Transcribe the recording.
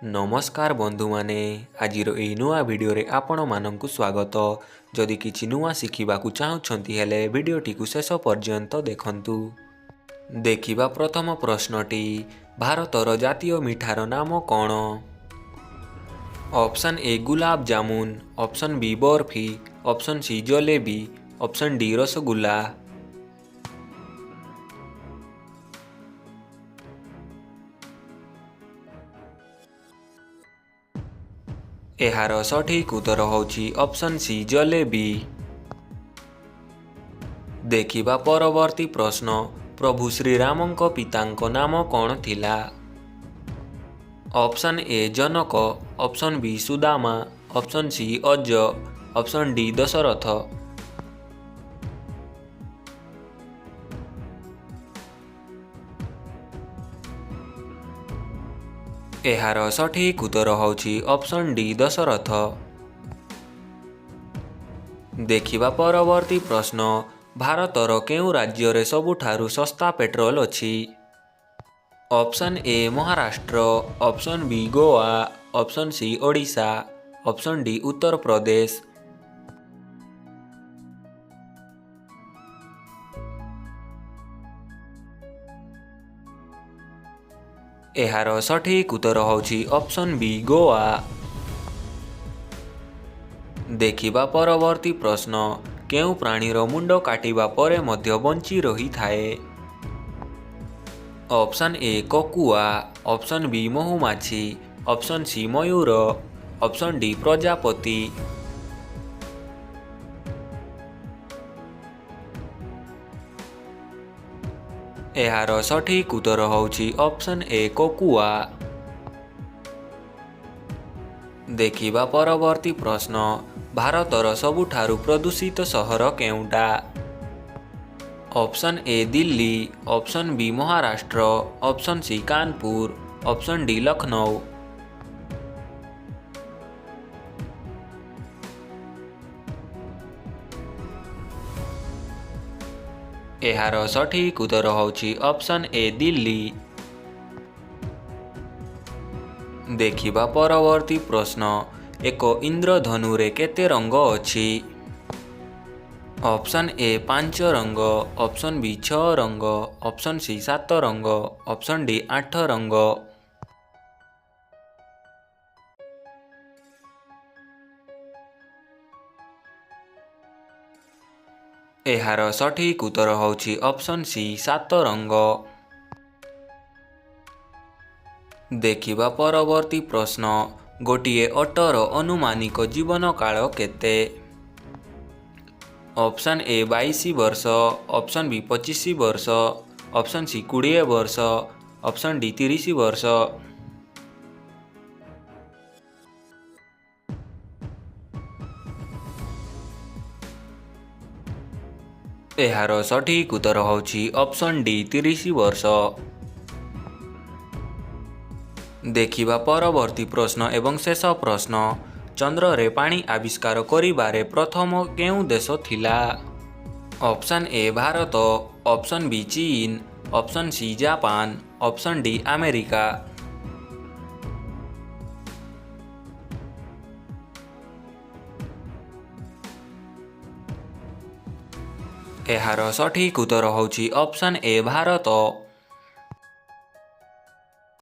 नमस्कार बंधु माने आज नुआ भिडियो रे आपण मानकु स्वागत। जदि किछि नुआ शिखिबाकु चाहुछंती हेले भिडियोटी को शेष पर्यंत देखंतु। देखिबा प्रथम प्रश्नटी, भारतर जातीय मिठार नाम कौन? Option A gulab jamun, option B barfi, option C jalebi, option D rasgulla. एहार सठिक उत्तर होछि ऑप्शन सी जलेबी। देखिबा परवर्ती प्रश्न, प्रभु श्रीरामंक पितांक नाम कौन थिला? Option A Janak, option B Sudama, option C Aja, option D Dasharath. एहार सठिक उत्तर होछि ऑप्शन डी दशरथ। देखिबा परवर्ती प्रश्न, भारतर केउ राज्य रे सबुठारु सस्ता पेट्रोल अछि? Option A Maharashtra, option B Goa, option C Odisha, option D Uttar Pradesh. एहार सठिक उत्तर होछि ऑप्शन बी गोवा। देखिबा परवर्ती प्रश्न, केउ प्राणीर मुंड काटिबा परे मध्य बंची रही थाए? ऑप्शन ए ककुआ, ऑप्शन बी महुमाछी, ऑप्शन सी मयूर, ऑप्शन डी प्रजापति। एहार सठिक उत्तर होछि ऑप्शन ए ककुआ। देखिबा परवर्ती प्रश्न, भारतर सबुठारु प्रदूषित सहर केउटा? Option A Delhi, option B Maharashtra, option C Kanpur, option D Lucknow. एहार सठिक उत्तर होछि ऑप्शन ए दिल्ली। देखिबा परवर्ती प्रश्न, एक इंद्रधनु रे केते रंग अछि? ऑप्शन ए 5 रंग, ऑप्शन बी 6 रंग, ऑप्शन सी 7 रंग, ऑप्शन डी 8 रंग। एहार सठिक उत्तर होछि ऑप्शन सी 7 रंग। देखिबा परवर्ती प्रश्न, गोटिए अटर अनुमानिक जीवन काल केते? ऑप्शन ए 22 वर्ष, ऑप्शन बी 25 वर्ष, ऑप्शन सी 20 वर्ष, ऑप्शन डी 30 वर्ष। एहार सठिक उत्तर होछि ऑप्शन डी 30 वर्ष। देखिबा परवर्ती प्रश्न एवं शेष प्रश्न, चंद्र रे पानी आविष्कार करिबारे प्रथम केउ देश थिला? Option A Bharat, option B चीन, option C Japan, option D America. एहार सठिक उत्तर होछि ऑप्शन ए भारत।